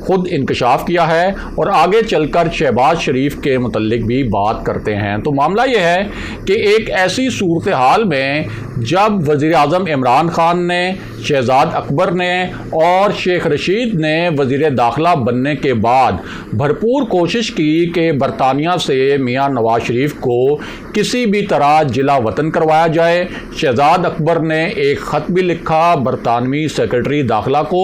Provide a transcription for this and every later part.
خود انکشاف کیا ہے اور آگے چل کر شہباز شریف کے متعلق بھی بات کرتے ہیں۔ تو معاملہ یہ ہے کہ ایک ایسی صورتحال میں جب وزیر اعظم عمران خان نے، شہزاد اکبر نے اور شیخ رشید نے وزیر داخلہ بننے کے بعد بھرپور کوشش کی کہ برطانیہ سے میاں نواز شریف کو کسی بھی طرح جلا وطن کروایا جائے، شہزاد اکبر نے ایک خط بھی لکھا برطانوی سیکرٹری داخلہ کو،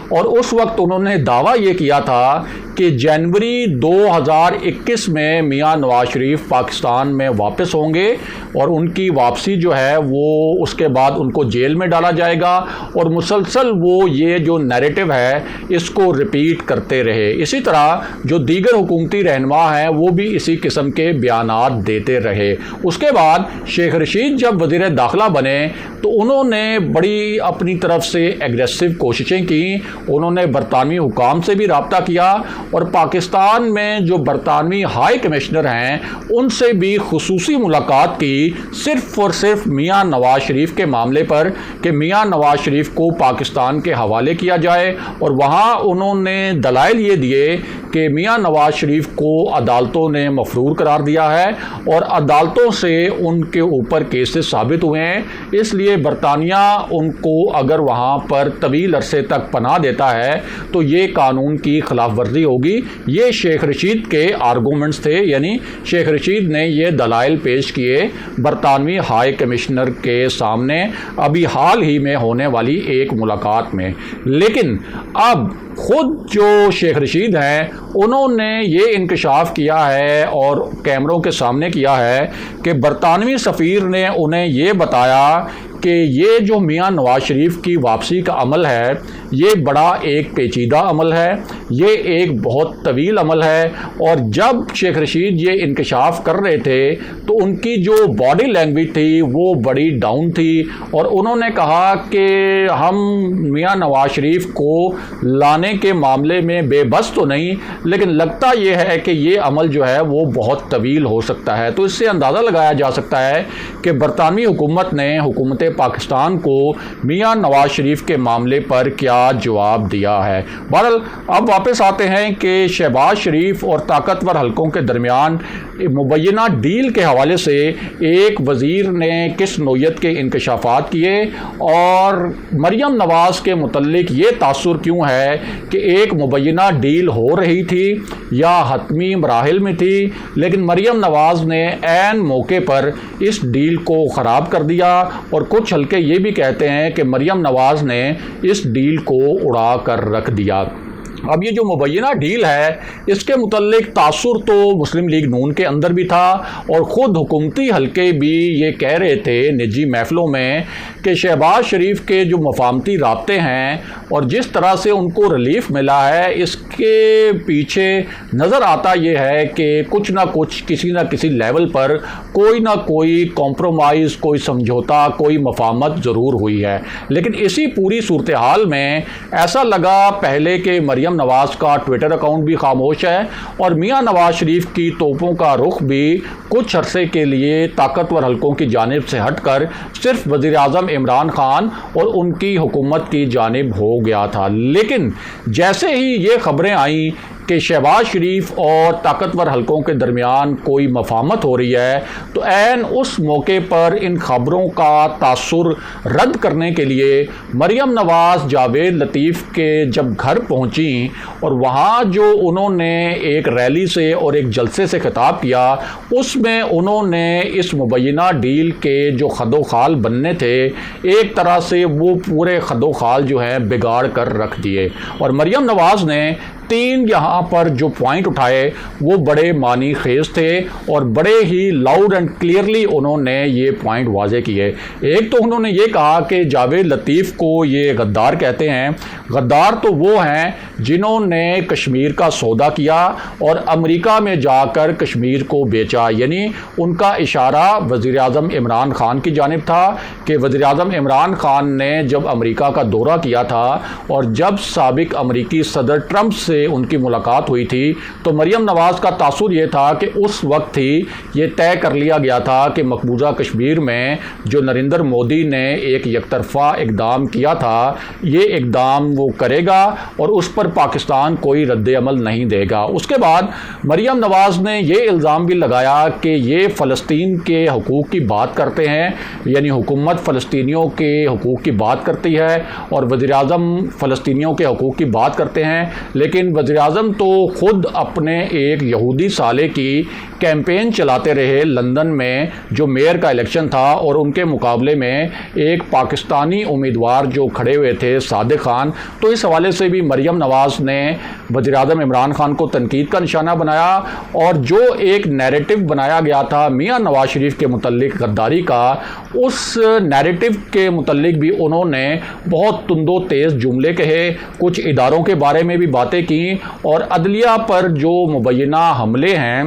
اور اس وقت انہوں نے دعویٰ یہ کیا تھا کہ جنوری 2021 میں میاں نواز شریف پاکستان میں واپس ہوں گے اور ان کی واپسی جو ہے وہ اس کے بعد ان کو جیل میں ڈالا جائے گا، اور مسلسل وہ یہ جو نیریٹو ہے اس کو ریپیٹ کرتے رہے۔ اسی طرح جو دیگر حکومتی رہنما ہیں وہ بھی اسی قسم کے بیانات دیتے رہے۔ اس کے بعد شیخ رشید جب وزیر داخلہ بنے تو انہوں نے بڑی اپنی طرف سے ایگریسو کوششیں کی، انہوں نے برطانوی حکام سے بھی رابطہ کیا اور پاکستان میں جو برطانوی ہائی کمشنر ہیں ان سے بھی خصوصی ملاقات کی، صرف اور صرف میاں نواز شریف کے معاملے پر کہ میاں نواز شریف کو پاکستان کے حوالے کیا جائے، اور وہاں انہوں نے دلائل یہ دیے کہ میاں نواز شریف کو عدالتوں نے مفرور قرار دیا ہے اور عدالتوں سے ان کے اوپر کیسز ثابت ہوئے ہیں، اس لیے برطانیہ ان کو اگر وہاں پر طویل عرصے تک پناہ دیتا ہے تو یہ قانون کی خلاف ورزی ہوگی۔ یہ شیخ رشید کے آرگومنٹس تھے، یعنی شیخ رشید نے یہ دلائل پیش کیے برطانوی ہائی کمشنر کے سامنے ابھی حال ہی میں ہونے والی ایک ملاقات میں۔ لیکن اب خود جو شیخ رشید ہیں انہوں نے یہ انکشاف کیا ہے اور کیمروں کے سامنے کیا ہے کہ برطانوی سفیر نے انہیں یہ بتایا کہ یہ جو میاں نواز شریف کی واپسی کا عمل ہے یہ بڑا ایک پیچیدہ عمل ہے، یہ ایک بہت طویل عمل ہے، اور جب شیخ رشید یہ انکشاف کر رہے تھے تو ان کی جو باڈی لینگویج تھی وہ بڑی ڈاؤن تھی، اور انہوں نے کہا کہ ہم میاں نواز شریف کو لانے کے معاملے میں بے بس تو نہیں، لیکن لگتا یہ ہے کہ یہ عمل جو ہے وہ بہت طویل ہو سکتا ہے۔ تو اس سے اندازہ لگایا جا سکتا ہے کہ برطانوی حکومت نے حکومت پاکستان کو میاں نواز شریف کے معاملے پر کیا جواب دیا ہے۔ بہرحال اب واپس آتے ہیں کہ شہباز شریف اور طاقتور حلقوں کے درمیان مبینہ ڈیل کے حوالے سے ایک وزیر نے کس نوعیت کے انکشافات کیے، اور مریم نواز کے متعلق یہ تاثر کیوں ہے کہ ایک مبینہ ڈیل ہو رہی تھی یا حتمی مراحل میں تھی، لیکن مریم نواز نے عین موقع پر اس ڈیل کو خراب کر دیا، اور کچھ حلقے یہ بھی کہتے ہیں کہ مریم نواز نے اس ڈیل کو اڑا کر رکھ دیا۔ اب یہ جو مبینہ ڈیل ہے اس کے متعلق تاثر تو مسلم لیگ نون کے اندر بھی تھا، اور خود حکومتی حلقے بھی یہ کہہ رہے تھے نجی محفلوں میں کہ شہباز شریف کے جو مفاہمتی رابطے ہیں اور جس طرح سے ان کو ریلیف ملا ہے اس کے پیچھے نظر آتا یہ ہے کہ کچھ نہ کچھ کسی نہ کسی لیول پر کوئی نہ کوئی کمپرومائز، کوئی سمجھوتا، کوئی مفاہمت ضرور ہوئی ہے۔ لیکن اسی پوری صورتحال میں ایسا لگا پہلے کہ مریم نواز کا ٹویٹر اکاؤنٹ بھی خاموش ہے اور میاں نواز شریف کی توپوں کا رخ بھی کچھ عرصے کے لیے طاقتور حلقوں کی جانب سے ہٹ کر صرف وزیر اعظم عمران خان اور ان کی حکومت کی جانب ہو گیا تھا۔ لیکن جیسے ہی یہ خبریں آئیں کہ شہباز شریف اور طاقتور حلقوں کے درمیان کوئی مفاہمت ہو رہی ہے تو عین اس موقع پر ان خبروں کا تاثر رد کرنے کے لیے مریم نواز جاوید لطیف کے جب گھر پہنچیں اور وہاں جو انہوں نے ایک ریلی سے اور ایک جلسے سے خطاب کیا اس میں انہوں نے اس مبینہ ڈیل کے جو خد و خال بننے تھے ایک طرح سے وہ پورے خد و خال جو ہیں بگاڑ کر رکھ دیے، اور مریم نواز نے تین یہاں پر جو پوائنٹ اٹھائے وہ بڑے معنی خیز تھے اور بڑے ہی لاؤڈ اینڈ کلیئرلی انہوں نے یہ پوائنٹ واضح کیے۔ ایک تو انہوں نے یہ کہا کہ جاوید لطیف کو یہ غدار کہتے ہیں۔ غدار تو وہ ہیں جنہوں نے کشمیر کا سودا کیا اور امریکہ میں جا کر کشمیر کو بیچا، یعنی ان کا اشارہ وزیر اعظم عمران خان کی جانب تھا کہ وزیر اعظم عمران خان نے جب امریکہ کا دورہ کیا تھا اور جب سابق امریکی صدر ٹرمپ سے سے ان کی ملاقات ہوئی تھی تو مریم نواز کا تاثر یہ تھا کہ اس وقت ہی یہ طے کر لیا گیا تھا کہ مقبوضہ کشمیر میں جو نریندر مودی نے ایک یک طرفہ اقدام کیا تھا یہ اقدام وہ کرے گا اور اس پر پاکستان کوئی رد عمل نہیں دے گا۔ اس کے بعد مریم نواز نے یہ الزام بھی لگایا کہ یہ فلسطین کے حقوق کی بات کرتے ہیں، یعنی حکومت فلسطینیوں کے حقوق کی بات کرتی ہے اور وزیر اعظم فلسطینیوں کے حقوق کی بات کرتے ہیں، لیکن وزیر اعظم تو خود اپنے ایک یہودی سالے کی کیمپین چلاتے رہے لندن میں جو میئر کا الیکشن تھا، اور ان کے مقابلے میں ایک پاکستانی امیدوار جو کھڑے ہوئے تھے صادق خان۔ تو اس حوالے سے بھی مریم نواز نے وزیر اعظم عمران خان کو تنقید کا نشانہ بنایا، اور جو ایک نیریٹو بنایا گیا تھا میاں نواز شریف کے متعلق غداری کا، اس نیریٹو کے متعلق بھی انہوں نے بہت تند و تیز جملے کہے، کچھ اداروں کے بارے میں بھی باتیں کی، اور عدلیہ پر جو مبینہ حملے ہیں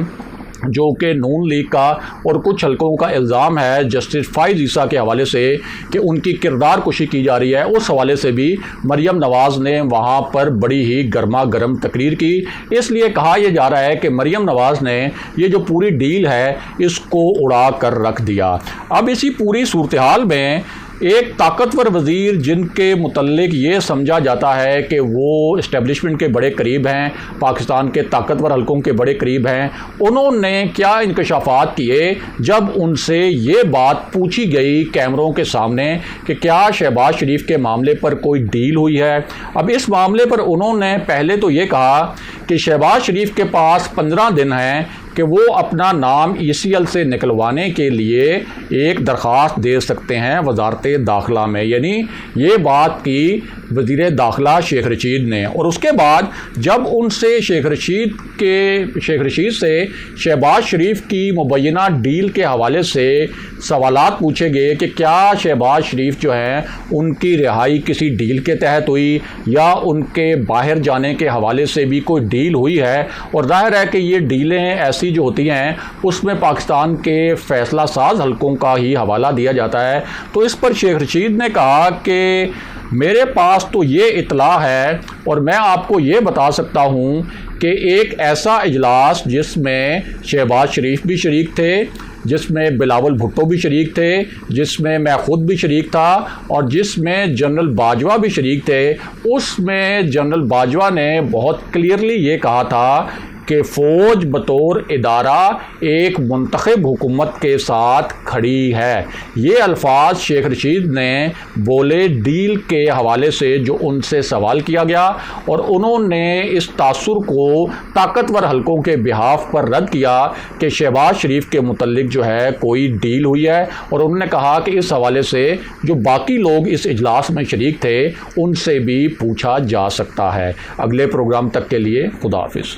جو کہ نون لیگ کا اور کچھ حلقوں کا الزام ہے جسٹس فائز عیسیٰ کے حوالے سے کہ ان کی کردار کشی کی جا رہی ہے، اس حوالے سے بھی مریم نواز نے وہاں پر بڑی ہی گرما گرم تقریر کی۔ اس لیے کہا یہ جا رہا ہے کہ مریم نواز نے یہ جو پوری ڈیل ہے اس کو اڑا کر رکھ دیا۔ اب اسی پوری صورتحال میں ایک طاقتور وزیر جن کے متعلق یہ سمجھا جاتا ہے کہ وہ اسٹیبلشمنٹ کے بڑے قریب ہیں، پاکستان کے طاقتور حلقوں کے بڑے قریب ہیں، انہوں نے کیا انکشافات کیے جب ان سے یہ بات پوچھی گئی کیمروں کے سامنے کہ کیا شہباز شریف کے معاملے پر کوئی ڈیل ہوئی ہے۔ اب اس معاملے پر انہوں نے پہلے تو یہ کہا کہ شہباز شریف کے پاس 15 دن ہیں کہ وہ اپنا نام ECL سے نکلوانے کے لیے ایک درخواست دے سکتے ہیں وزارت داخلہ میں، یعنی یہ بات کی وزیر داخلہ شیخ رشید نے۔ اور اس کے بعد جب ان سے شیخ رشید سے شہباز شریف کی مبینہ ڈیل کے حوالے سے سوالات پوچھے گئے کہ کیا شہباز شریف جو ہیں ان کی رہائی کسی ڈیل کے تحت ہوئی یا ان کے باہر جانے کے حوالے سے بھی کوئی ڈیل ہوئی ہے، اور ظاہر ہے کہ یہ ڈیلیں ایسی جو ہوتی ہیں اس میں پاکستان کے فیصلہ ساز حلقوں کا ہی حوالہ دیا جاتا ہے، تو اس پر شیخ رشید نے کہا کہ میرے پاس تو یہ اطلاع ہے اور میں آپ کو یہ بتا سکتا ہوں کہ ایک ایسا اجلاس جس میں شہباز شریف بھی شریک تھے، جس میں بلاول بھٹو بھی شریک تھے، جس میں خود بھی شریک تھا، اور جس میں جنرل باجوہ بھی شریک تھے، اس میں جنرل باجوہ نے بہت کلیئرلی یہ کہا تھا کہ فوج بطور ادارہ ایک منتخب حکومت کے ساتھ کھڑی ہے۔ یہ الفاظ شیخ رشید نے بولے ڈیل کے حوالے سے جو ان سے سوال کیا گیا، اور انہوں نے اس تاثر کو طاقتور حلقوں کے بہاف پر رد کیا کہ شہباز شریف کے متعلق جو ہے کوئی ڈیل ہوئی ہے، اور انہوں نے کہا کہ اس حوالے سے جو باقی لوگ اس اجلاس میں شریک تھے ان سے بھی پوچھا جا سکتا ہے۔ اگلے پروگرام تک کے لیے خدا حافظ۔